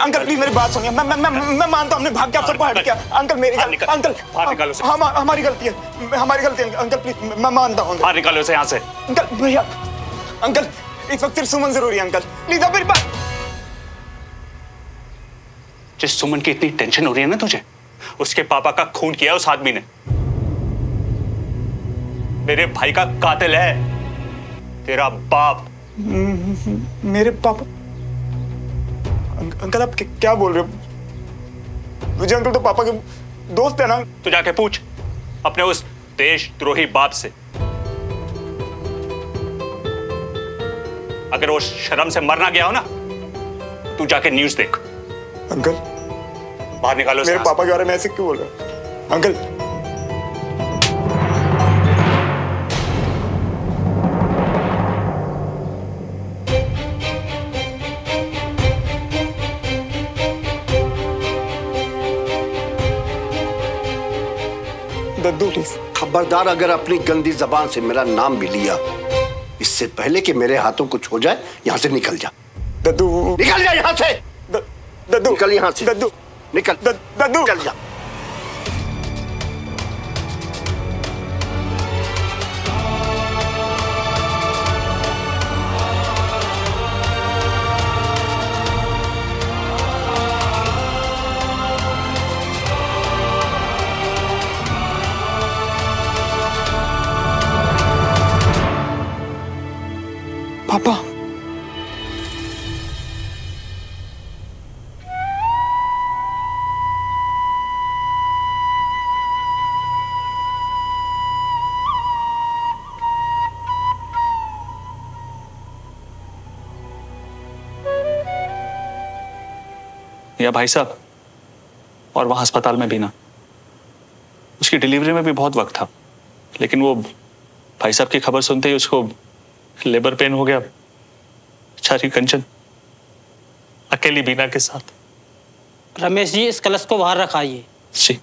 Uncle please मेरी बात सुनिए। मैं मानता हूँ हमने भाग के आप सबको हट किया। अंकल मेरी अंकल हमारी गलती है, हमारी गलती है अंकल प्लीज, मैं मानता हूँ। बाहर निकालो उसे यहाँ से। अंकल भैया, अंकल इस वक्त सिर्फ सुमन जरूरी है अंकल, प्लीज आप मेरी बात। जिस सुमन की इतनी टेंशन हो रही है ना तुझे, उसके पापा का खून किया उस आदमी ने। मेरे भाई का कातिल है तेरा बाप। मेरे पापा? अंकल आप क्या बोल रहे हो? मुझे अंकल तो पापा के दोस्त है ना। तू जाके पूछ अपने उस देशद्रोही बाप से, अगर वो शर्म से मर ना गया हो ना, तू जाके न्यूज़ देख। अंकल बाहर निकालो मेरे पापा के बारे में ऐसे क्यों बोल रहे हो अंकल? Daddu please. खबरदार अगर अपनी गंदी जबान से मेरा नाम भी लिया, इससे पहले कि मेरे हाथों कुछ हो जाए, यहाँ से निकल जा। दद्दू निकल जा यहाँ से। दद्दू निकल यहाँ से। दद्दू निकल। दद्दू निकल जा। पापा या भाई साहब, और वहां अस्पताल में भी ना, उसकी डिलीवरी में भी बहुत वक्त था, लेकिन वो भाई साहब की खबर सुनते ही उसको लेबर पेन हो गया। बेचारी कंचन अकेली बीना के साथ। रमेश जी, इस कलश को बाहर रखाइए। जी।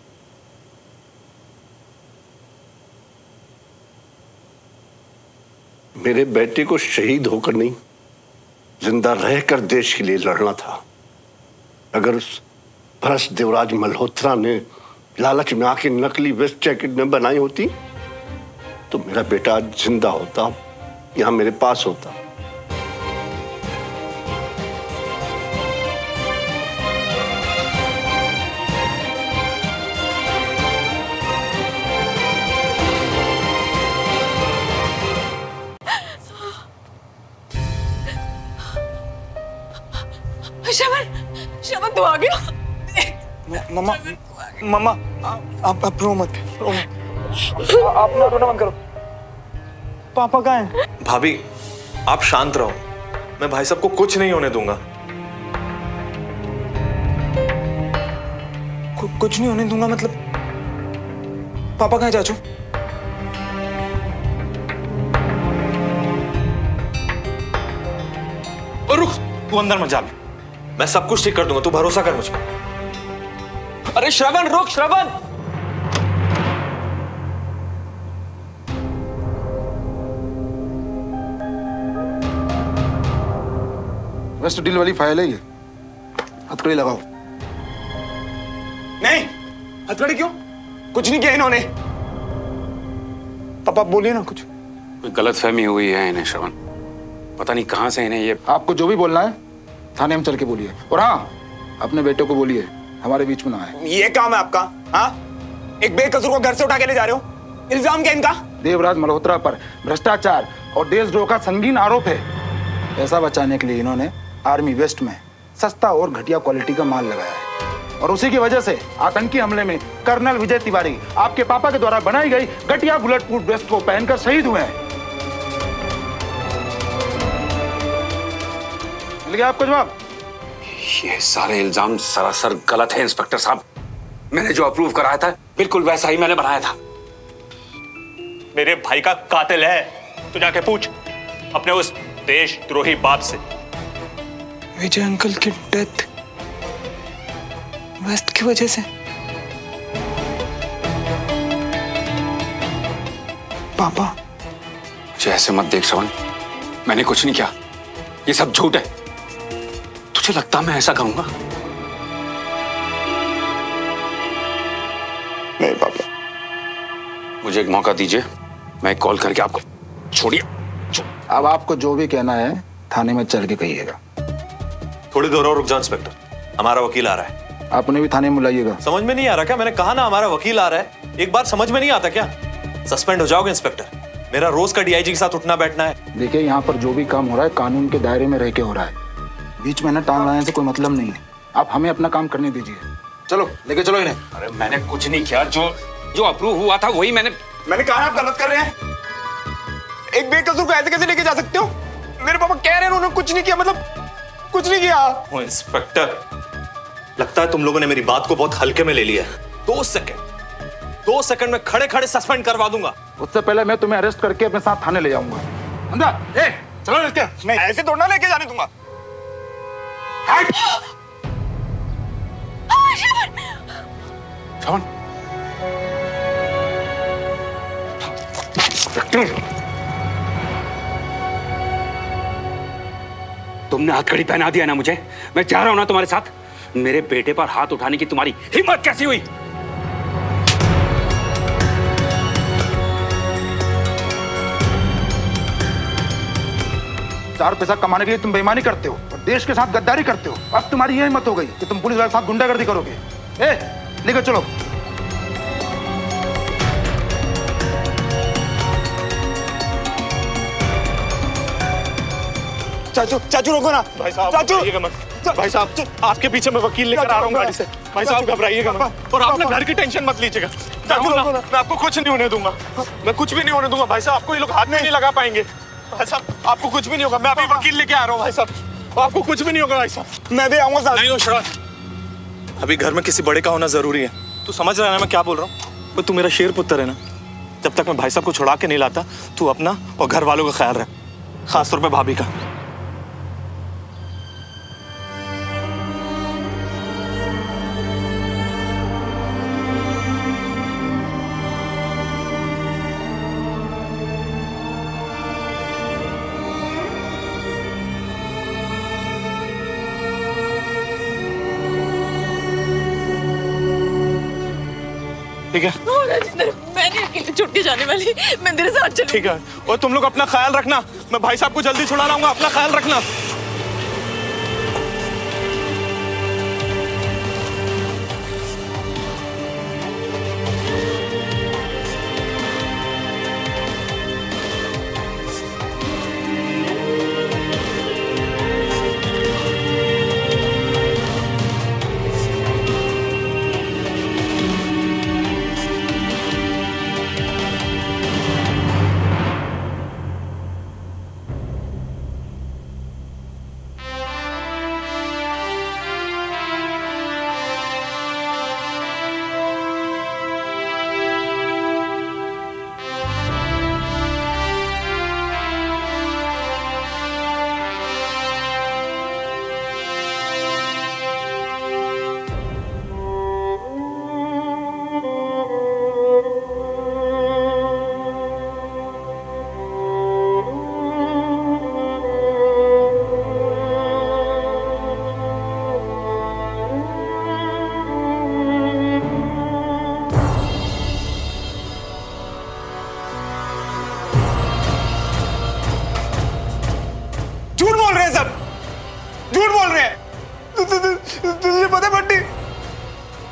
मेरे बेटे को शहीद होकर नहीं, जिंदा रहकर देश के लिए लड़ना था। अगर उस भ्रष्ट देवराज मल्होत्रा ने लालच में आके नकली वेस्ट जैकेट न बनाई होती, तो मेरा बेटा आज जिंदा होता, यहां मेरे पास होता। श्रवण तू आ गया? मम्मा मम्मा आप रो मत, आप ना रोना बंद करो। पापा कहाँ हैं? भाभी आप शांत रहो, मैं भाई साहब को कुछ नहीं होने दूंगा। कुछ नहीं होने दूंगा मतलब? पापा कहाँ है चाचू? और रुक, तू अंदर मत जा, मैं सब कुछ ठीक कर दूंगा, तू भरोसा कर मुझ पर। अरे श्रवण रुक, श्रवण। वेस्ट डील वाली फाइल है ये, हथकड़ी लगाओ। नहीं, हथकड़ी क्यों? कुछ नहीं किया इन्होंने। पापा बोलिए ना कुछ। कोई गलतफहमी हुई है इन्हें श्रवण, पता नहीं कहां से इन्हें ये। आपको जो भी बोलना है थाने में चल के बोलिए, और हाँ अपने बेटे को बोलिए हमारे बीच में ना आए। ये काम है आपका? हाँ, एक बेकसूर को घर से उठा के ले जा रहे हो, इल्जाम क्या इनका? देवराज मल्होत्रा पर भ्रष्टाचार और देशद्रोह का संगीन आरोप है। पैसा बचाने के लिए इन्होंने आर्मी वेस्ट में सस्ता और घटिया क्वालिटी का माल लगाया है, और उसी की वजह से आतंकी हमले में कर्नल विजय तिवारी आपके पापा के द्वारा बनाई गई घटिया बुलेट प्रूफ वेस्ट को पहनकर शहीद हुए हैं। मिल गया आपको जवाब? ये सारे इल्जाम सरासर गलत है इंस्पेक्टर साहब। मैंने जो अप्रूव कराया था बिल्कुल वैसा ही मैंने बनाया था। मेरे भाई का कातिल है, तू जाके पूछ अपने उस देशद्रोही बाप से। विजय अंकल की डेथ वेस्ट की वजह से? पापा मुझे ऐसे मत देख श्रवण, मैंने कुछ नहीं किया, ये सब झूठ है। तुझे लगता मैं ऐसा करूंगा? नहीं पापा। मुझे एक मौका दीजिए, मैं कॉल करके आपको। छोड़िए। अब आपको जो भी कहना है थाने में चल के कहिएगा। थोड़ी देर और रुक जाओ इंस्पेक्टर, हमारा वकील आ रहा है। आप उन्हें भी थाने में बुलाइएगा। समझ में नहीं आ रहा क्या? मैंने कहा ना हमारा वकील आ रहा है। एक बार समझ में नहीं आता क्या? सस्पेंड हो जाओगे इंस्पेक्टर। मेरा रोज का डीआईजी के साथ उठना बैठना है। देखिए, यहाँ पर जो भी काम हो रहा है कानून के दायरे में रह के हो रहा है। बीच में ना टांग लाने से कोई मतलब नहीं है। आप हमें अपना काम करने दीजिए। चलो लेके चलो इन्हें। अरे मैंने कुछ नहीं किया, जो अप्रूव हुआ था वही मैंने कहा आप गलत कर रहे हैं। एक बेकसूर को ऐसे कैसे लेके जा सकते हो? मेरे पापा कह रहे हैं उन्होंने कुछ नहीं किया, मतलब कुछ नहीं किया। ओ इंस्पेक्टर, लगता है तुम लोगों ने मेरी बात को बहुत हल्के में ले लिया है। 2 सेकंड में खड़े खड़े सस्पेंड करवा दूंगा। उससे पहले मैं तुम्हें अरेस्ट करके अपने साथ थाने ले जाऊंगा। अंदर ए, चलो लेके। नहीं, ऐसे थोड़ा ना लेके जाने दूंगा। श्रवण, तुमने हथकड़ी पहना दिया ना मुझे। मैं जा रहा हूं ना तुम्हारे साथ। मेरे बेटे पर हाथ उठाने की तुम्हारी हिम्मत कैसी हुई? चार पैसा कमाने के लिए तुम बेईमानी करते हो और देश के साथ गद्दारी करते हो। अब तुम्हारी यह हिम्मत हो गई कि तुम पुलिस वाले के साथ गुंडागर्दी करोगे। ए, लेकर चलो। चाचू रोको ना। भाई साहब चाचू, घबराइएगा मत। भाई साहब आपके पीछे मैं वकील लेकर आ रहा हूँ गाड़ी से। भाई साहब घबराइएगा मत और आप ना घर की टेंशन मत लीजिएगा। चाचू ना, मैं आपको कुछ नहीं होने दूंगा। मैं कुछ भी नहीं होने दूंगा भाई साहब। आपको ये लोग हाथ में नहीं लगा पाएंगे। भाई साहब आपको कुछ भी नहीं होगा। मैं अभी वकील लेके आ रहा हूँ भाई साहब। आपको कुछ भी नहीं होगा भाई साहब। मैं भी आऊंगा साथ। नहीं हो शरद, अभी घर में किसी बड़े का होना जरूरी है। तू समझ रहा है ना मैं क्या बोल रहा हूँ? तो तू मेरा शेर पुत्र है ना। जब तक मैं भाई साहब को छुड़ा के नहीं लाता, तू अपना और घर वालों का ख्याल रख, खासतौर पर भाभी का। ठीक है, मैं नहीं अकेले छुट के जाने वाली। मैं तेरे साथ चलूंगी। ठीक है। और तुम लोग अपना ख्याल रखना। मैं भाई साहब को जल्दी छुड़ा लाऊंगा। अपना ख्याल रखना।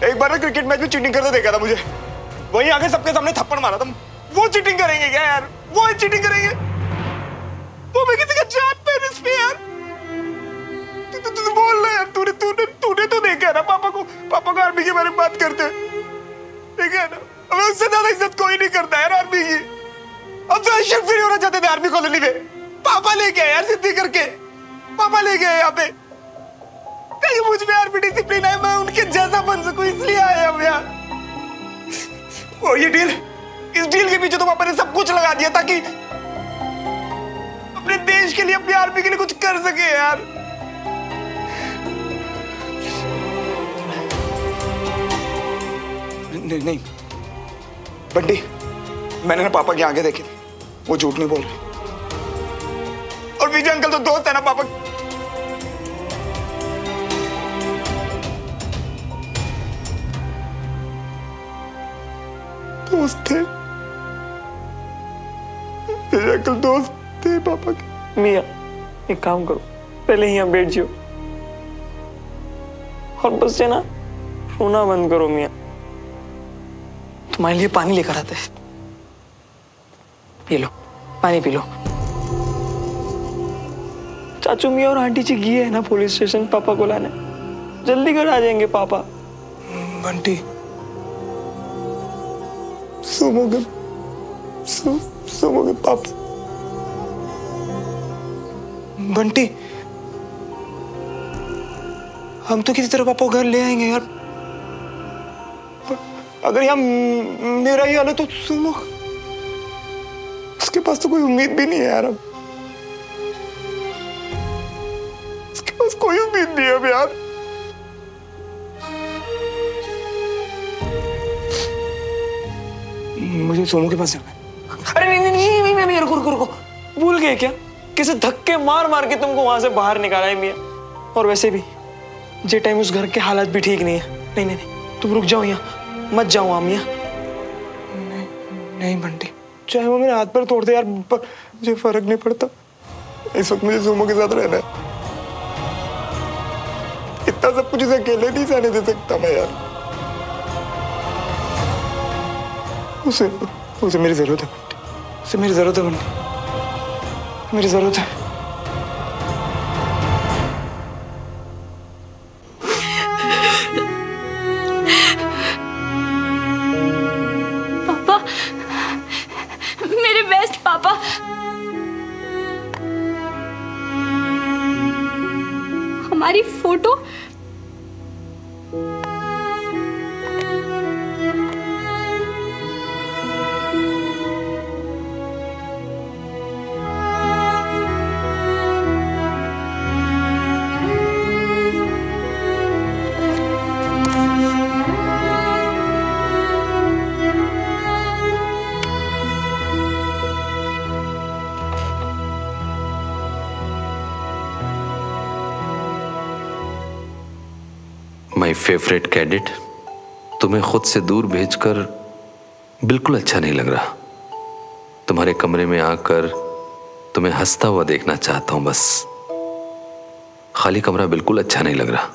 एक बार क्रिकेट मैच में चीटिंग करते देखा था मुझे। वहीं आगे सबके सामने थप्पड़ मारा था। वो चीटिंग करेंगे क्या यार? वो चीटिंग करेंगे? वो मैं किसी का जान पे रिस्क यार। तू बोल रहा यार। तूने तो देखा ना पापा को आर्मी के बारे में बात करते देखा है ना। हमें उससे ज्यादा इज्जत कोई नहीं करता यार आर्मी की। अब तो अशरफ फ्री होना चाहते थे आर्मी कॉलोनी में। पापा लेके आए यार सिद्धि करके। पापा लेके आए यहाँ पे। कहीं मुझ में आर्मी डिसिप्लिन है, मैं उनके जैसा बन सकूं, इसलिए आया हम यहाँ। और ये डील, इस डील के पीछे तो पापा ने सब कुछ लगा दिया ताकि अपने देश के लिए, अपनी आर्मी के लिए कुछ कर सके यार। नहीं बंटी, मैंने ना पापा के आगे देखे, वो झूठ नहीं बोल रहे। और विजय अंकल तो दोस्त है ना पापा। दोस्त थे, मेरे अंकल दोस्त थे पापा के। मियाँ एक काम करो, पहले यहाँ बैठ जाओ और बस से ना रोना बंद करो। मियाँ तुम्हारे लिए पानी लेकर आते हैं, ये लो पानी पी लो। चाचू मियाँ और आंटी जी गए हैं ना पुलिस स्टेशन पापा को लाने, जल्दी घर आ जाएंगे पापा। बंटी सोमोगे पापा। बंटी हम तो किसी तरह पापा को घर ले आएंगे यार। अगर यहाँ मेरा ही हाल है तो सुनो, उसके पास तो कोई उम्मीद भी नहीं है यार। अब उसके पास कोई उम्मीद नहीं है अब यार। मुझे सोमू के पास जाना है। अरे नहीं रुको, भूल गए क्या? कैसे धक्के मार मार के तुमको वहां से बाहर निकाला है मियाँ। और वैसे भी जे टाइम उस घर के हालात भी ठीक नहीं है। नहीं तुम रुक जाओ यहाँ, मत जाओ वहां मियाँ। नहीं बंटी, चाहे वो मेरे हाथ पर तोड़ दे यार, मुझे फर्क नहीं पड़ता। इस वक्त मुझे सोमू के साथ रहना है। इतना सब कुछ इसे अकेले नहीं सहने दे सकता मैं यार। उसे मेरी जरूरत है बंटी, उसे मेरी जरूरत है बंटी, मेरी जरूरत है। पापा, मेरे बेस्ट पापा। हमारी फोटो माय फेवरेट कैडेट, तुम्हें खुद से दूर भेजकर बिल्कुल अच्छा नहीं लग रहा। तुम्हारे कमरे में आकर तुम्हें हंसता हुआ देखना चाहता हूं बस। खाली कमरा बिल्कुल अच्छा नहीं लग रहा।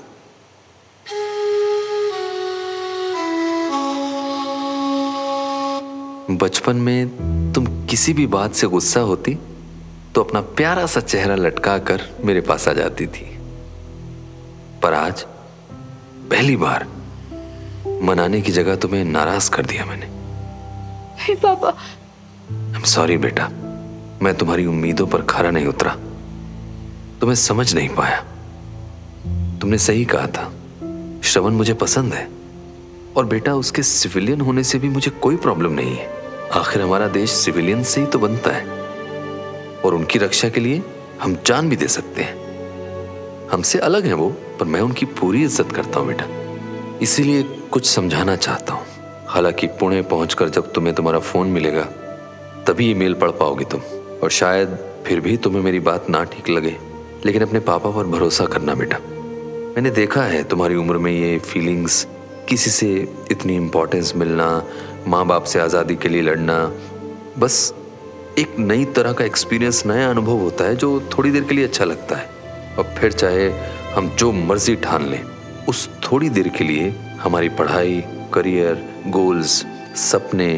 बचपन में तुम किसी भी बात से गुस्सा होती तो अपना प्यारा सा चेहरा लटका कर मेरे पास आ जाती थी, पर आज पहली बार मनाने की जगह तुम्हें नाराज कर दिया मैंने। हे पापा। आई एम सॉरी बेटा, मैं तुम्हारी उम्मीदों पर खरा नहीं उतरा, तुम्हें समझ नहीं पाया। तुमने सही कहा था, श्रवण मुझे पसंद है और बेटा उसके सिविलियन होने से भी मुझे कोई प्रॉब्लम नहीं है। आखिर हमारा देश सिविलियन से ही तो बनता है और उनकी रक्षा के लिए हम जान भी दे सकते हैं। हमसे अलग हैं वो, पर मैं उनकी पूरी इज्जत करता हूं बेटा, इसीलिए कुछ समझाना चाहता हूं। हालांकि पुणे पहुंचकर जब तुम्हें तुम्हारा फोन मिलेगा तभी ईमेल पढ़ पाओगे तुम, और शायद फिर भी तुम्हें मेरी बात ना ठीक लगे, लेकिन अपने पापा पर भरोसा करना बेटा। मैंने देखा है तुम्हारी उम्र में ये फीलिंग्स, किसी से इतनी इम्पोर्टेंस मिलना, माँ बाप से आज़ादी के लिए लड़ना, बस एक नई तरह का एक्सपीरियंस, नया अनुभव होता है जो थोड़ी देर के लिए अच्छा लगता है, और फिर चाहे हम जो मर्जी ठान लें, उस थोड़ी देर के लिए हमारी पढ़ाई, करियर, गोल्स, सपने,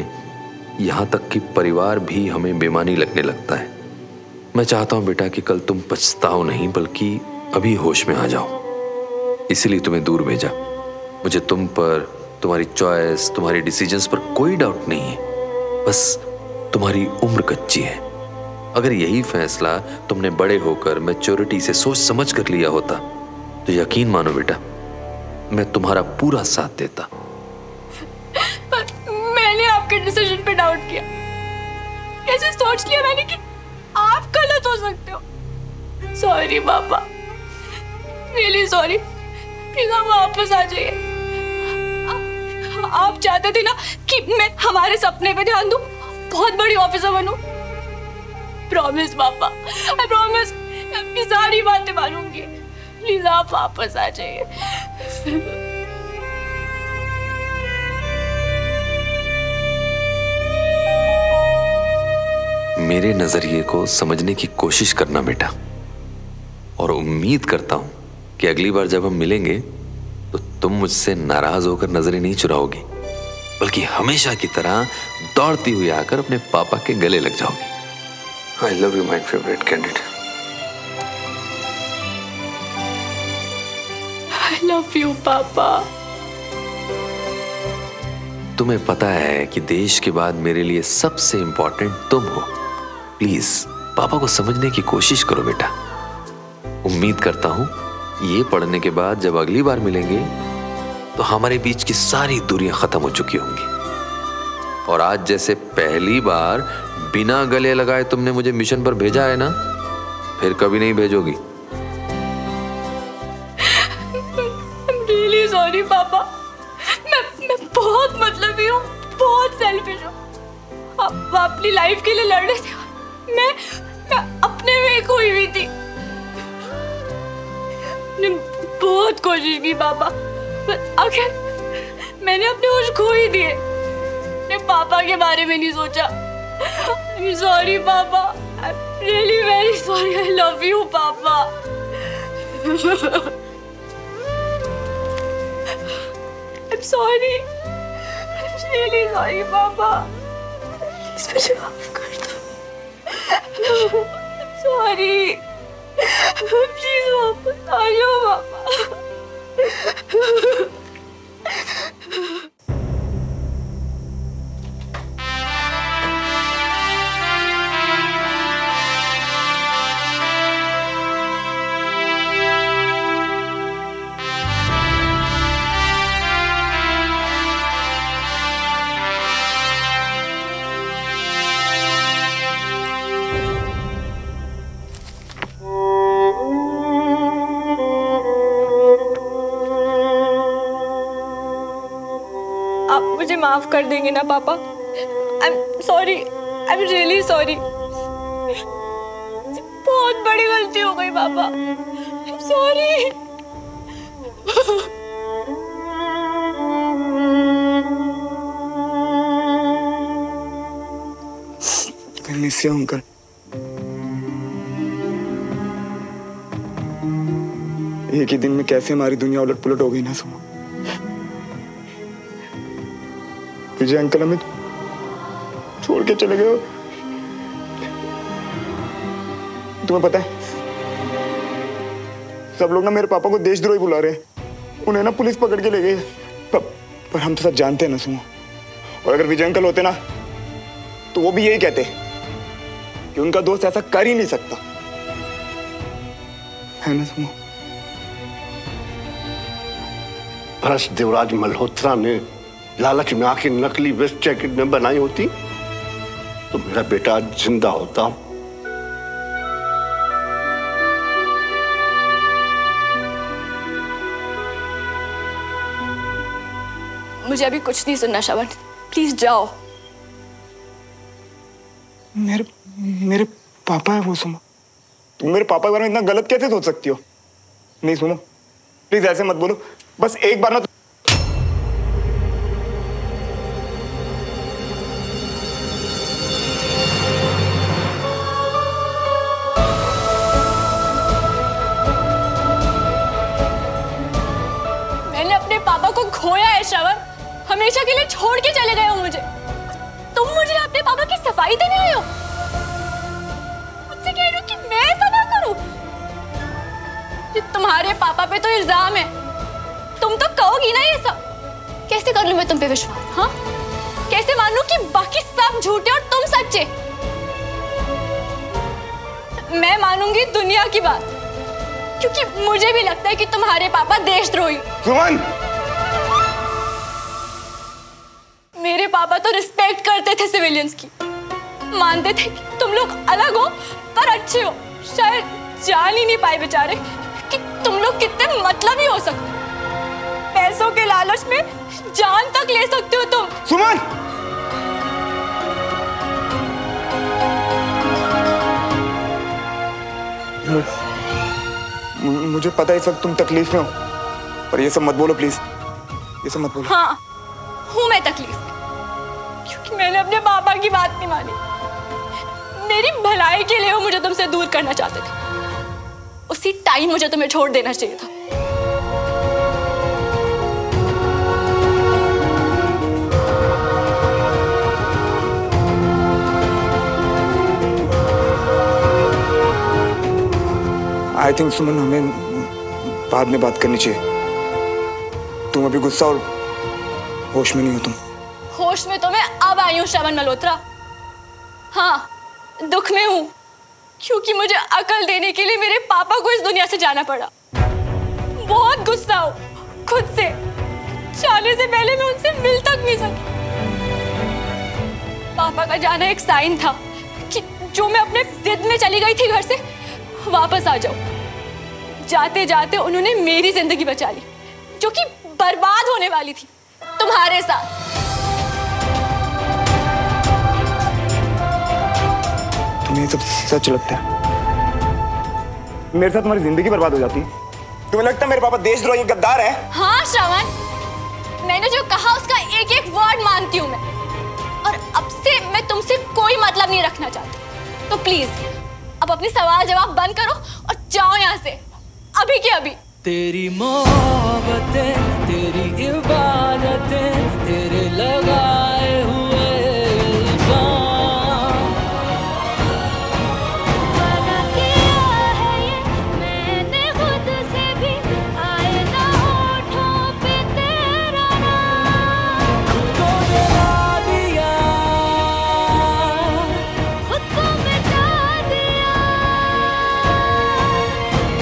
यहाँ तक कि परिवार भी हमें बेमानी लगने लगता है। मैं चाहता हूँ बेटा कि कल तुम पछताओ नहीं, बल्कि अभी होश में आ जाओ, इसीलिए तुम्हें दूर भेजा। मुझे तुम पर, तुम्हारी चॉइस, तुम्हारी डिसीजंस पर कोई डाउट नहीं है, बस तुम्हारी उम्र कच्ची है। अगर यही फैसला तुमने बड़े होकर मैच्योरिटी से सोच समझ कर लिया होता तो यकीन मानो बेटा मैं तुम्हारा पूरा साथ देता। मैंने आपके डिसीजन पे डाउट किया, कैसे सोच लिया मैंने कि आप गलत हो सकते हो। सॉरी पापा, रियली सॉरी। प्लीज आप वापस आ जाइए। आप चाहते थे ना कि मैं हमारे सपने पे ध्यान दूं, बहुत बड़ी ऑफिसर बनूं। प्रॉमिस पापा, आई प्रॉमिस, आपकी सारी बातें मानूंगी। प्लीज आप वापस आ जाइए। मेरे नजरिए को समझने की कोशिश करना बेटा, और उम्मीद करता हूं कि अगली बार जब हम मिलेंगे तो तुम मुझसे नाराज होकर नजरें नहीं चुराओगी, बल्कि हमेशा की तरह दौड़ती हुई आकर अपने पापा के गले लग जाओगी। I love you my favourite candidate. I love you पापा। तुम्हें पता है कि देश के बाद मेरे लिए सबसे इंपॉर्टेंट तुम हो। प्लीज पापा को समझने की कोशिश करो बेटा। उम्मीद करता हूं ये पढ़ने के बाद जब अगली बार मिलेंगे तो हमारे बीच की सारी दूरियां खत्म हो चुकी होंगी, और आज जैसे पहली बार बिना गले लगाए तुमने मुझे मिशन पर भेजा है ना, फिर कभी नहीं भेजोगी। रियली सॉरी पापा, मैं बहुत मतलबी हूँ, बहुत सेल्फिश हूँ। आप अपनी लाइफ के लिए लड़ रहे थे, मैं अपने में खोई हुई थी। मैंने बहुत कोशिश की पापा, पर आखिर मैंने अपने होश खो ही दिए। मैंने पापा के बारे में नहीं सोचा। I'm sorry पापा, I'm really very sorry. I love you पापा। I'm sorry, I'm really sorry पापा। प्लीज मुझे माफ कर दो। I'm sorry, प्लीज वापस आ जाओ पापा। आप मुझे माफ कर देंगे ना पापा? I'm sorry, I'm really sorry। बहुत बड़ी गलती हो गई पापा। I'm sorry। I miss you, uncle। एक ही दिन में कैसे हमारी दुनिया उलट पुलट हो गई ना सुनो। विजय अंकल हमें छोड़ के चले गए। तुम्हें पता है सब लोग ना मेरे पापा को देशद्रोही बुला रहे हैं। उन्हें ना पुलिस पकड़ के ले गई। पर हम तो सब जानते हैं ना सुमो, और अगर विजय अंकल होते ना तो वो भी यही कहते कि उनका दोस्त ऐसा कर ही नहीं सकता, है ना सुमो? भ्रष्ट देवराज मल्होत्रा ने लालच में आके नकली वेस्ट जैकेट में बनाई होती तो मेरा बेटा आज जिंदा होता। मुझे अभी कुछ नहीं सुनना श्रवण, प्लीज जाओ। मेरे पापा है वो सुमो। तुम मेरे पापा के बारे में इतना गलत कैसे सोच सकती हो? नहीं सुनो, प्लीज ऐसे मत बोलो। बस एक बार ना खोया है श्रवण, हमेशा के लिए छोड़ के चले गए हो मुझे। तुम मुझे अपने पापा की सफाई देने आए हो? मुझसे कह रहे हो कि मैं ऐसा ना करूं? तुम्हारे पापा पे तो इल्जाम है, तुम तो कहोगी ना ये सब। कैसे कर लूं मैं तुम पे विश्वास? हाँ, कैसे मानूं कि बाकी सब झूठे और तुम सच्चे? मैं मानूंगी दुनिया की बात, क्योंकि मुझे भी लगता है कि तुम्हारे पापा देशद्रोही। सुमन, मेरे पापा तो रिस्पेक्ट करते थे सिविलियंस की, मानते थे कि तुम लोग अलग हो पर अच्छे हो। शायद जान ही नहीं पाए बेचारे कि तुम लोग कितने मतलबी हो सकते। पैसों के लालच में जान तक ले सकते हो तुम। सुमन, मुझे पता है इस वक्त तुम तकलीफ में हो, पर ये सब मत बोलो प्लीज, ये सब मत बोलो। हाँ, हूं मैं तकलीफ में, क्योंकि मैंने अपने पापा की बात नहीं मानी। मेरी भलाई के लिए वो मुझे तुमसे दूर करना चाहते थे। उसी टाइम मुझे तुम्हें छोड़ देना चाहिए था। आई थिंक सुमन, हमें बाद में बात करनी चाहिए। तुम अभी गुस्सा और होश में नहीं हो। तुम होश में तो मैं अब आई हूँ श्रवण मल्होत्रा। हाँ, दुख में हूँ क्योंकि मुझे अकल देने के लिए मेरे पापा को इस दुनिया से जाना पड़ा। बहुत गुस्सा हूँ खुद से। जाने से पहले मैं उनसे मिल तक नहीं सकी। पापा का जाना एक साइन था कि जो मैं अपने जिद में चली गई थी घर से, वापस आ जाओ। जाते जाते उन्होंने मेरी जिंदगी बचा ली, जो कि बर्बाद होने वाली थी तुम्हारे साथ। तुम्हें ये सब सच लगता है? मेरे साथ तुम्हारी जिंदगी बर्बाद हो जाती है? तुम्हें लगता है मेरे पापा देशद्रोही गद्दार है? हाँ श्रवण, मैंने जो कहा उसका एक एक वर्ड मानती हूँ मैं, और अब से मैं तुमसे कोई मतलब नहीं रखना चाहती। तो प्लीज अब अपनी सवाल जवाब बंद करो और जाओ यहाँ से, अभी के अभी। तेरी मोहब्बतें, तेरी इबादतें, तेरे लगाए हुए इल्जाम, वादा किया है ये मैंने खुद से भी, आए ना होठों पे तेरा नाम। खुद को जला दिया, खुद को मिटा दिया,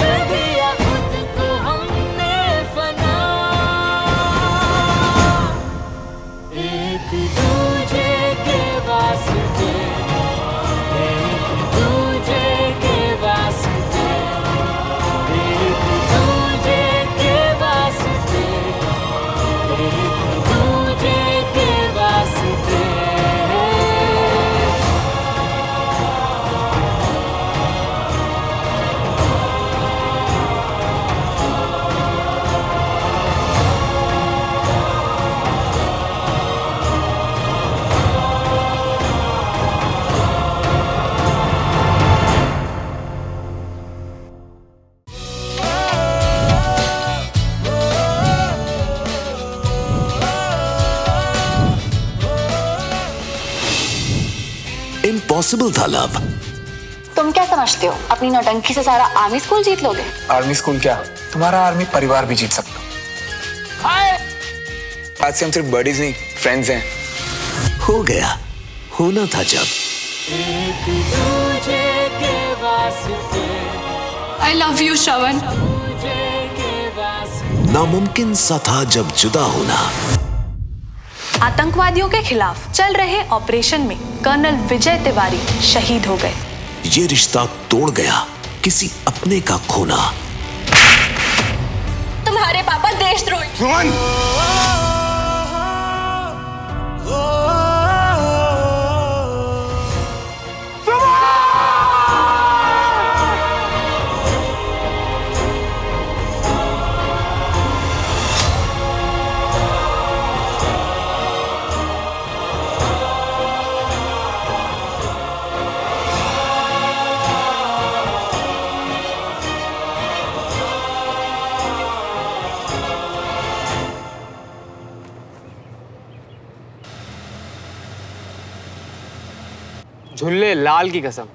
कर दिया खुद को हमने फना। एक दूजे के वास्ते, एक दूजे के वास्ते, एक दूजे के वास्ते, एक दूजे के वास्ते। इम्पॉसिबल था लव। तुम क्या समझते हो, अपनी नौटंकी से सारा आर्मी स्कूल जीत लोगे? आर्मी स्कूल क्या, तुम्हारा आर्मी परिवार भी जीत सकता। आज से हम सिर्फ बडीज नहीं, फ्रेंड्स हैं। हो गया, होना था जब। एक दूजे के वास्ते, I love you श्रवण। दूजे के वास्ते। नामुमकिन सा था जब जुदा होना। आतंकवादियों के खिलाफ चल रहे ऑपरेशन में कर्नल विजय तिवारी शहीद हो गए। ये रिश्ता तोड़ गया किसी अपने का खोना। तुम्हारे पापा देशद्रोही। सुमन! झुल्ले लाल की कसम।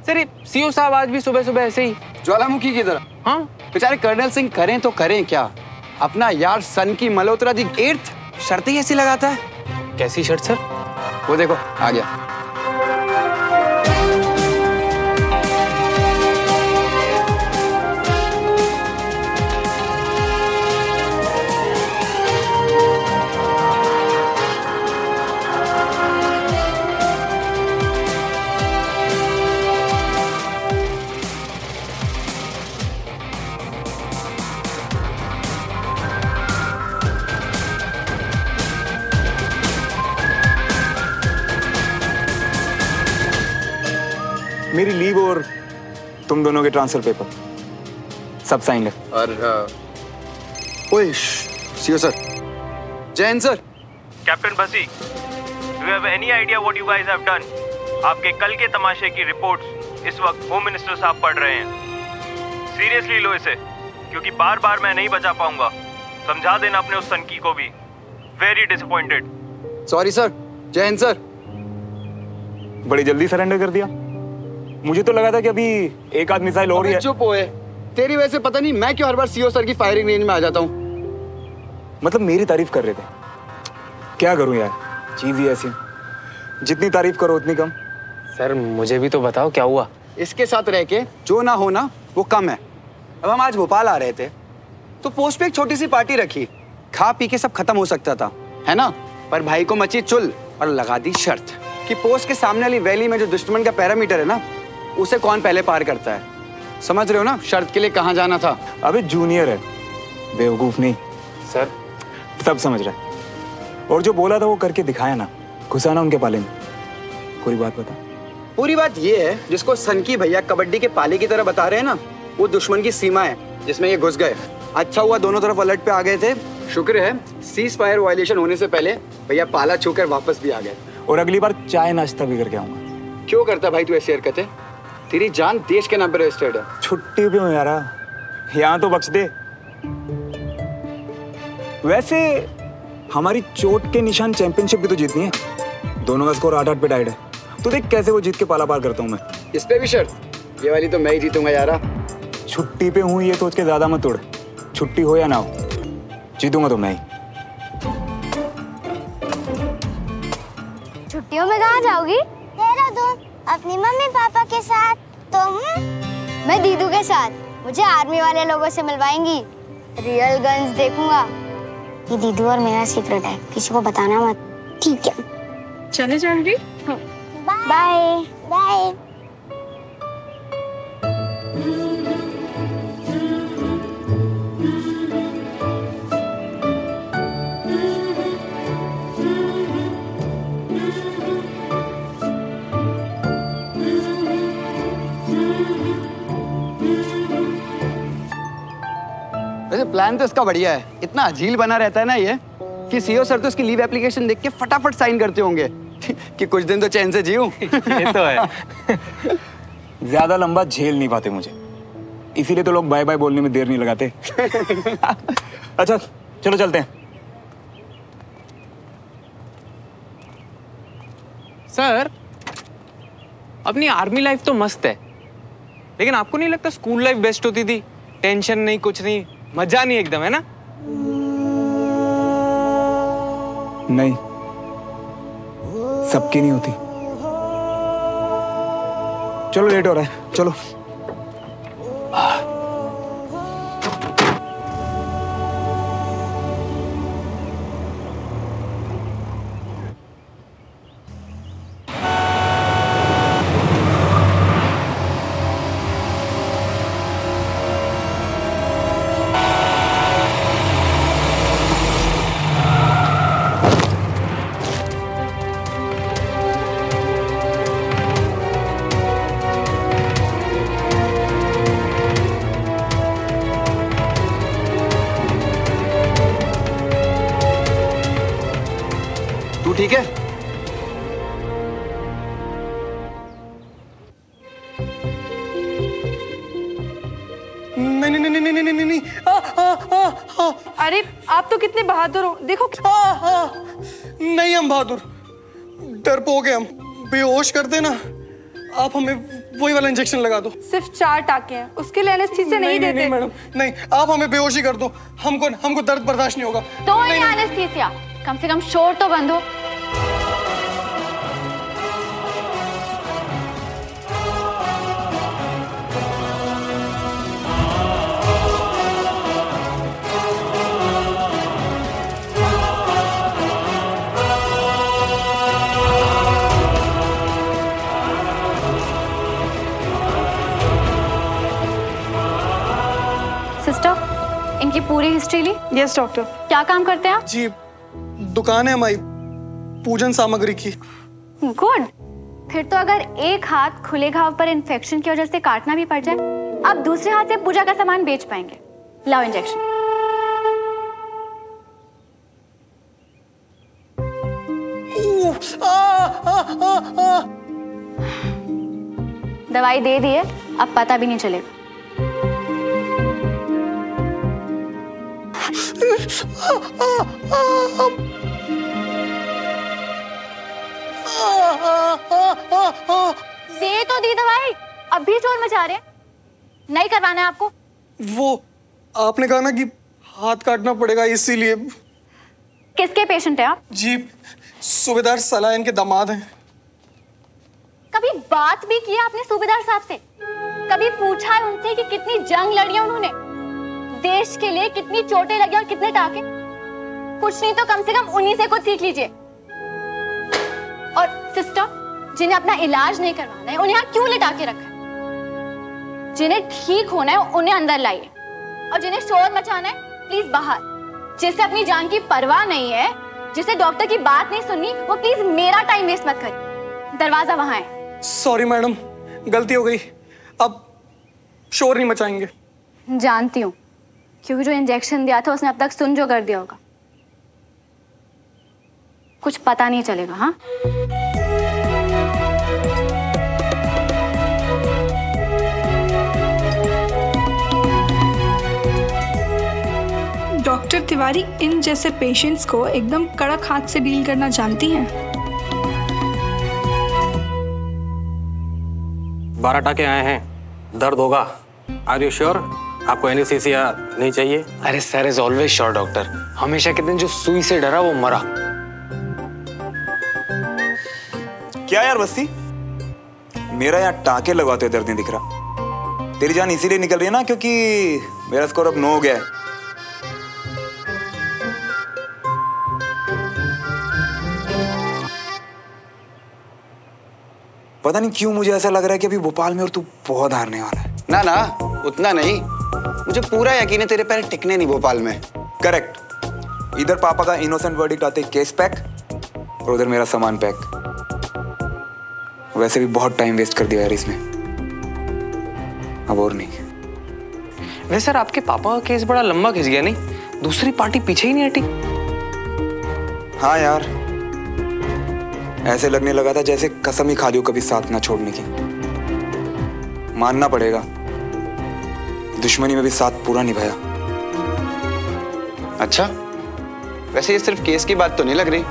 सर ये सीओ साहब आज भी सुबह सुबह ऐसे ही ज्वालामुखी की तरह। हाँ, बेचारे कर्नल सिंह करें तो करें क्या, अपना यार सन की मल्होत्रा जी 8th शर्त ही ऐसी लगाता है। कैसी शर्त सर? वो देखो आ गया। मेरी लीव और तुम दोनों के ट्रांसफर पेपर सब साइन है। और ओए CO sir, Jain sir. Captain Basi, do you have any idea what you guys have done? आपके कल के तमाशे की रिपोर्ट्स इस वक्त होम मिनिस्टर साहब पढ़ रहे हैं। सीरियसली लो इसे, क्योंकि बार बार मैं नहीं बचा पाऊंगा। समझा देना अपने उस सनकी को भी। Very disappointed. Sorry sir. जय हिंद सर। बड़ी जल्दी सरेंडर कर दिया। मुझे तो लगा था कि अभी एक आध मिसाइल और ही है। चुप होए। तेरी वजह से पता नहीं मैं क्यों हर बार सीओ सर की फायरिंग रेंज में आ जाता हूँ। मतलब मेरी तारीफ कर रहे थे। क्या करूं यार, चीज ही ऐसी, जितनी तारीफ करो उतनी कम। सर मुझे भी तो बताओ क्या हुआ। इसके साथ रह के जो ना होना वो कम है। अब हम आज भोपाल आ रहे थे तो पोस्ट पे एक छोटी सी पार्टी रखी। खा पी के सब खत्म हो सकता था, है ना? पर भाई को मची चुल और लगा दी शर्त कि पोस्ट के सामने वाली वैली में जो दुश्मन का पैरामीटर है ना, उसे कौन पहले पार करता है। समझ रहे हो ना शर्त के लिए कहाँ जाना था? अबे जूनियर है, बेवकूफ नहीं। सर सब समझ रहा है। और जो बोला था वो करके दिखाया ना, घुसाना उनके पाले में। पूरी बात बता। पूरी बात ये है, जिसको सनकी भैया कबड्डी के पाले की तरह बता रहे हैं ना, वो दुश्मन की सीमा है जिसमें ये घुस गए। अच्छा हुआ दोनों तरफ अलर्ट पे आ गए थे। शुक्र है सीज फायर वायलेशन होने से पहले भैया पाला छूकर वापस भी आ गए। और अगली बार चाय नाश्ता भी करके आऊंगा। क्यों करता भाई तू ऐसी हरकतें? तेरी जान देश के नाम पे रजिस्टर्ड है। छुट्टी पे हूँ यार, यहाँ तो बख्श दे। वैसे हमारी चोट के निशान चैंपियनशिप भी तो जीतनी है। दोनों का स्कोर 8-8 पे टाइड है। तो देख कैसे वो जीत के पाला पार करता हूँ मैं। इस पे भी शर्त? ये वाली तो मैं ही जीतूंगा यारा। छुट्टी पे हूँ ये सोच के ज्यादा मत उड़। छुट्टी हो या ना हो, जीतूंगा तो मैं ही। छुट्टियों में कहाँ जाओगी? देहरादून, अपनी मम्मी पापा के साथ। तुम? मैं दीदू के साथ। मुझे आर्मी वाले लोगों से मिलवाएंगी। रियल गन्स देखूंगा। ये दीदू और मेरा सीक्रेट है, किसी को बताना मत। ठीक है, चले जानवी। Bye bye. वैसे प्लान तो इसका बढ़िया है। इतना अजील बना रहता है ना ये कि सीओ सर तो इसकी लीव एप्लीकेशन देख के फटाफट साइन करते होंगे कि कुछ दिन तो चैन से जीऊं। ये तो है। ज्यादा लंबा झेल नहीं पाते मुझे, इसीलिए तो लोग बाय बाय बोलने में देर नहीं लगाते। अच्छा चलो चलते हैं। सर अपनी आर्मी लाइफ तो मस्त है, लेकिन आपको नहीं लगता स्कूल लाइफ बेस्ट होती थी? टेंशन नहीं, कुछ नहीं, मजा नहीं एकदम, है ना? नहीं, सबकी नहीं होती। चलो लेट हो रहा है, चलो। ठीक है? नहीं नहीं नहीं नहीं नहीं नहीं नहीं। अरे आप तो कितने बहादुर हो, देखो। नहीं हम बहादुर, डरपोक हैं हम। बेहोश कर देना, आप हमें वही वाला इंजेक्शन लगा दो। सिर्फ 4 टाके हैं, उसके लिए एनेस्थीसिया नहीं देते। नहीं मैडम, नहीं, आप हमें बेहोशी कर दो। हमको दर्द बर्दाश्त नहीं होगा। तो नहीं एनेस्थीसिया, कम से कम शोर तो बंद हो। सिस्टर, इनकी पूरी हिस्ट्री ली? Yes doctor. क्या काम करते हैं आप? जी दुकान है हमारी पूजन सामग्री की। गुड। फिर तो अगर एक हाथ खुले घाव पर इन्फेक्शन की वजह से काटना भी पड़ जाए, आप दूसरे हाथ से पूजा का सामान बेच पाएंगे। लाओ इंजेक्शन। दवाई दे दी है, अब पता भी नहीं चलेगा। दे तो दी दवाई, अब भी शोर मचा रहे हैं। नहीं करवाना है आपको? वो आपने कहा ना कि हाथ काटना पड़ेगा, इसीलिए। किसके पेशेंट है आप? जी, सूबेदार सलायन के दामाद हैं। कभी बात भी की आपने सूबेदार साहब से? कभी पूछा है उनसे कि कितनी जंग लड़ी है उन्होंने, देश के लिए कितनी चोटें लगी और कितने टाके? कुछ नहीं तो कम से कम उन्हीं से कुछ सीख लीजिए। और सिस्टर, जिन्हें अपना इलाज नहीं करवाना है उन्हें यहाँ क्यों लिटा के रखा है? जिन्हें ठीक होना है उन्हें अंदर लाइए, और जिन्हें शोर मचाना है प्लीज बाहर। जिसे अपनी जान की परवाह नहीं है, जिसे डॉक्टर की बात नहीं सुननी, वो प्लीज मेरा टाइम वेस्ट मत करिए। दरवाजा वहां है। सॉरी मैडम, गलती हो गई, अब शोर नहीं मचाएंगे। जानती हूँ, क्योंकि जो इंजेक्शन दिया था उसने अब तक सुन जो कर दिया होगा। कुछ पता नहीं चलेगा। हाँ, डॉक्टर तिवारी इन जैसे पेशेंट्स को एकदम कड़क हाथ से डील करना जानती हैं। 12 टाके आए हैं, दर्द होगा। Are you sure? आपको एनेस्थीसिया नहीं चाहिए? अरे sir is always sure doctor. हमेशा कहते हैं जो सुई से डरा वो मरा। क्या यार बस्ती, मेरा यहाँ टाके लगवाते हुए दर्द नहीं दिख रहा। तेरी जान इसीलिए निकल रही है ना क्योंकि मेरा स्कोर अब 9 हो गया है। पता नहीं क्यों मुझे ऐसा लग रहा है कि अभी भोपाल में और तू बहुत हारने वाला है। ना ना, उतना नहीं। मुझे पूरा यकीन है तेरे पैर टिकने नहीं भोपाल में। करेक्ट। इधर पापा का इनोसेंट वर्डिक्ट आते केस पैक, और उधर मेरा सामान पैक। वैसे भी बहुत टाइम वेस्ट कर दिया यार इसमें, अब और नहीं। वैसे सर आपके पापा का केस बड़ा लंबा खिंच गया नहीं? दूसरी पार्टी पीछे ही नहीं हटी। हाँ यार, ऐसे लगने लगा था जैसे कसम ही खा लियो कभी साथ ना छोड़ने की। मानना पड़ेगा, दुश्मनी में भी साथ पूरा निभाया। अच्छा, वैसे ये सिर्फ केस की बात तो नहीं लग रही।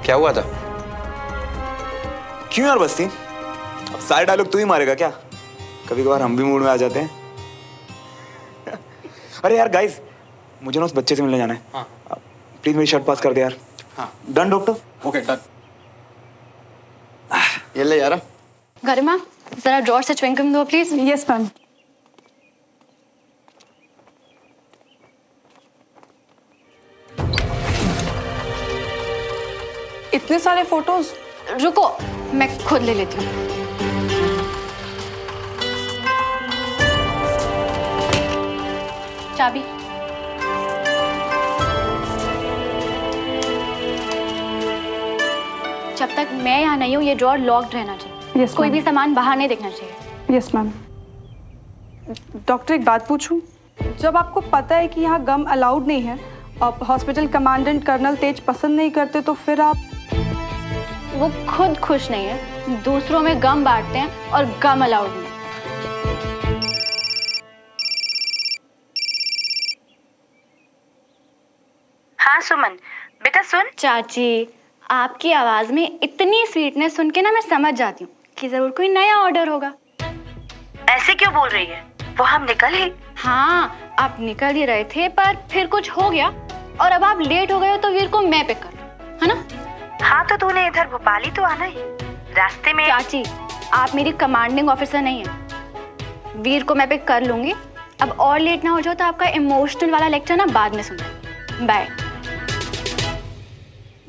क्या हुआ था? क्यों यार बस्ती, अब सारे डायलॉग तू ही मारेगा क्या? कभी कभार हम भी मूड में आ जाते हैं। अरे यार गाइस, मुझे ना उस बच्चे से मिलने जाना है। हाँ। प्लीज मेरी शर्ट पास कर दे यार। हाँ। Done doctor? Okay done. ये ले यार। गरिमा, जरा ड्रॉर से च्युइंगम दो प्लीज। Yes ma'am. इतने सारे फोटोज। रुको, मैं खुद ले लेती हूँ। चाबी। जब तक मैं यहाँ नहीं हूँ ये ड्रॉर लॉक्ड रहना चाहिए। कोई भी सामान बाहर नहीं दिखना चाहिए। Yes ma'am. डॉक्टर एक बात पूछूं? जब आपको पता है कि यहाँ गम अलाउड नहीं है और हॉस्पिटल कमांडेंट कर्नल तेज पसंद नहीं करते, तो फिर आप? वो खुद खुश नहीं है, दूसरों में गम बांटते हैं और गम अलाउड नहीं। हाँ सुमन, बेटा सुन। चाची, आपकी आवाज में इतनी स्वीटनेस सुन के ना मैं समझ जाती हूँ कि जरूर कोई नया ऑर्डर होगा। ऐसे क्यों बोल रही है? वो हम निकल ही। हाँ, आप निकल ही रहे थे, पर फिर कुछ हो गया और अब आप लेट हो गए हो, तो वीर को मैं पिक कर लूं, है ना? हाँ तो तूने इधर भोपाल ही तो आना ही, रास्ते में। चाची, आप मेरी कमांडिंग ऑफिसर नहीं है। वीर को मैं पिक कर लूंगी। अब और लेट ना हो जाओ तो आपका इमोशनल वाला लेक्चर ना बाद में सुनना। बाय।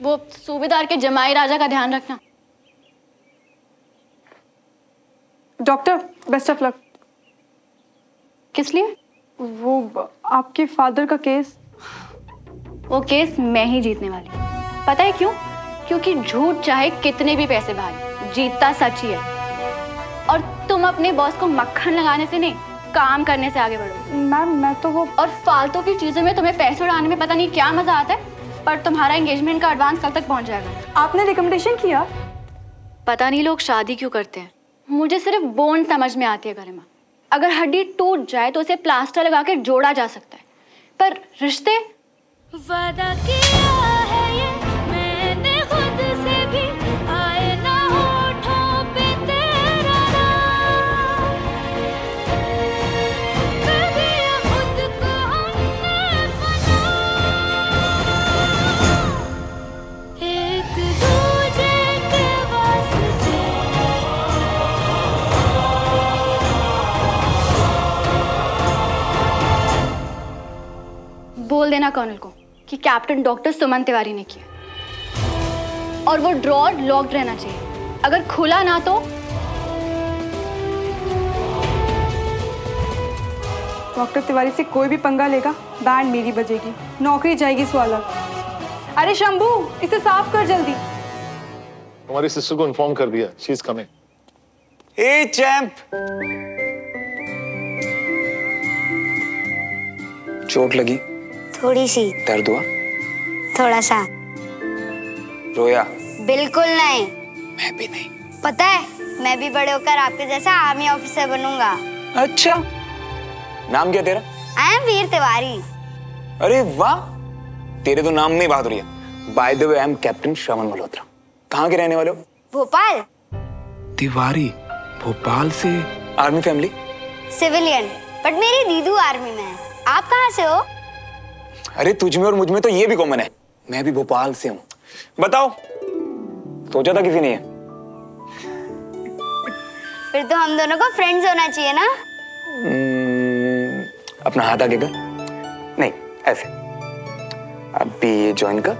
वो सूबेदार के जमाई राजा का ध्यान रखना। Doctor best of luck. किस लिए? वो आपके फादर का केस। वो केस मैं ही जीतने वाली हूँ। पता है क्यों? क्योंकि झूठ चाहे कितने भी पैसे भारे, जीतता सच ही है। और तुम अपने बॉस को मक्खन लगाने से नहीं, काम करने से आगे बढ़ो। मैम मैं तो वो। और फालतू की चीजों में तुम्हें पैसे उड़ाने में पता नहीं क्या मजा आता है, पर तुम्हारा एंगेजमेंट का एडवांस कल तक पहुंच जाएगा। आपने रिकमेंडेशन किया? पता नहीं लोग शादी क्यों करते हैं। मुझे सिर्फ बोन समझ में आती है गरिमा। अगर हड्डी टूट जाए तो उसे प्लास्टर लगा के जोड़ा जा सकता है, पर रिश्ते वादा किया है ये मैंने खुद से भी, आए ना होठों पे तेरा नाम, कर दिया खुद को हमने फना, एक दूजे के वास्ते। बोल देना कर्नल को कि कैप्टन डॉक्टर सुमन तिवारी ने किया, और वो ड्रॉर लॉक्ड रहना चाहिए। अगर खुला ना तो डॉक्टर तिवारी से कोई भी पंगा लेगा, बैंड मेरी बजेगी, नौकरी जाएगी स्वाला। अरे शंभू, इसे साफ कर जल्दी। हमारी सिस्टर को इन्फॉर्म कर दिया, she is coming. A champ, चोट लगी? थोड़ी सी। दर्द हुआ? थोड़ा सा। रोया? बिल्कुल नहीं। मैं भी नहीं। पता है, मैं भी बड़े होकर आपके जैसा आर्मी ऑफिसर बनूंगा। अच्छा, नाम क्या तेरा? I am Veer Tiwari. अरे वाह, तेरे तो नाम में ही बहादुरी है। By the way, I am captain Shravan Malhotra. कहाँ के रहने वाले हो? भोपाल। तिवारी, भोपाल से? Army family? सिविलियन, बट मेरी दीदू आर्मी में है। आप कहाँ से हो? अरे तुझ में और मुझ में तो ये भी कॉमन है, मैं भी भोपाल से हूँ। बताओ, सोचा था किसी ने? फिर तो हम दोनों को फ्रेंड्स होना चाहिए ना? अपना हाथ आगे कर। नहीं, ऐसे। अब भी ये ज्वाइन कर।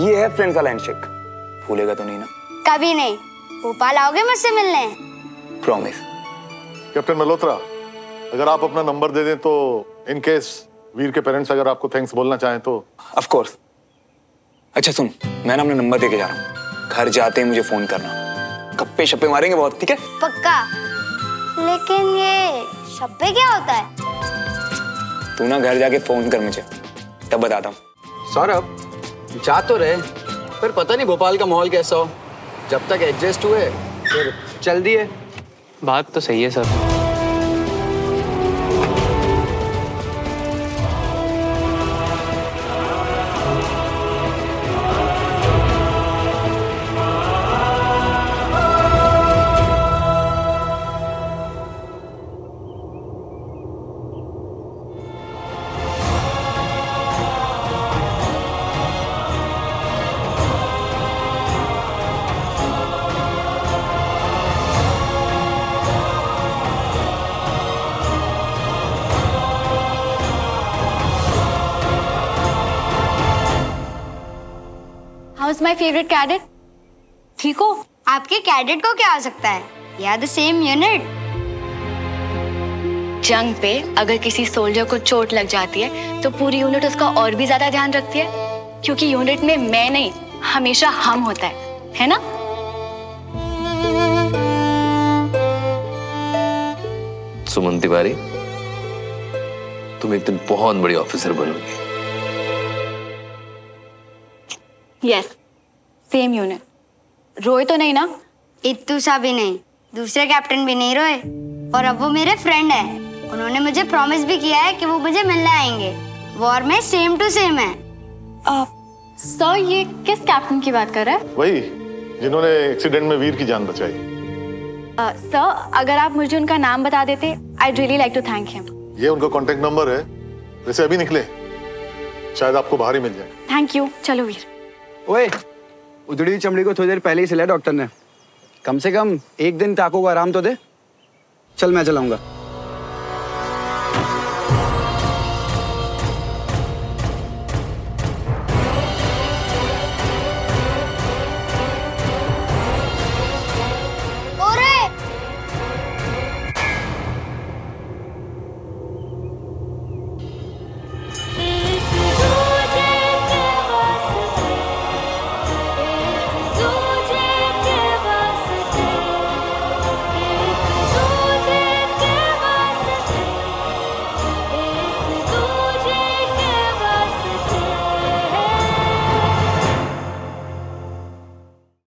ये है फ्रेंड्स वाला हैंडशेक। भूलेगा तो नहीं ना? कभी नहीं। भोपाल आओगे मुझसे मिलने? प्रॉमिस। कैप्टन मल्होत्रा, अगर आप अपना नंबर दे दें तो इन केस वीर के पेरेंट्स अगर आपको थैंक्स बोलना चाहें तो। Of course. अच्छा सुन, मैं ना अपना नंबर देके जा रहा हूँ, घर जाते ही मुझे फोन करना। गप्पे शप्पे मारेंगे बहुत, ठीक है? पक्का। लेकिन ये शप्पे क्या होता है? तू ना घर जाके फोन कर मुझे, तब बताता हूँ। सौरभ, जा तो रहे, पर पता नहीं भोपाल का माहौल कैसा हो। जब तक एडजस्ट हुए फिर चल दिए। बात तो सही है sir. How's my favorite cadet? ठीक हो? आपके कैडेट को क्या हो सकता है? We are the same unit. जंग पे अगर किसी सोल्जर को चोट लग जाती है तो पूरी यूनिट उसका और भी ज्यादा ध्यान रखती है, क्योंकि यूनिट में मैं नहीं, हमेशा हम होता है ना? सुमन तिवारी, तुम एक दिन बहुत बड़ी ऑफिसर बनोगी। Yes, same unit. रोए तो नहीं ना? इत्तू सा भी नहीं, दूसरे कैप्टन भी नहीं रोए, और अब वो मेरे फ्रेंड हैं। उन्होंने मुझे प्रॉमिस भी किया है कि वो मुझे मिलने आएंगे। वॉर में सेम टू सेम है। सर, ये किस कैप्टन की बात कर रहे हैं? वही जिन्होंने एक्सीडेंट में वीर की जान बचाई। सर, अगर आप मुझे उनका नाम बता देते, I'd really like to thank him. ये उनका कांटेक्ट नंबर है, वैसे अभी निकले, शायद आपको बाहर ही मिल जाए। Thank you. चलो वीर। ओए, उधड़ी हुई चमड़ी को थोड़ी देर पहले ही सिलाया डॉक्टर ने। कम से कम एक दिन टाको को आराम तो दे। चल मैं चलाऊंगा।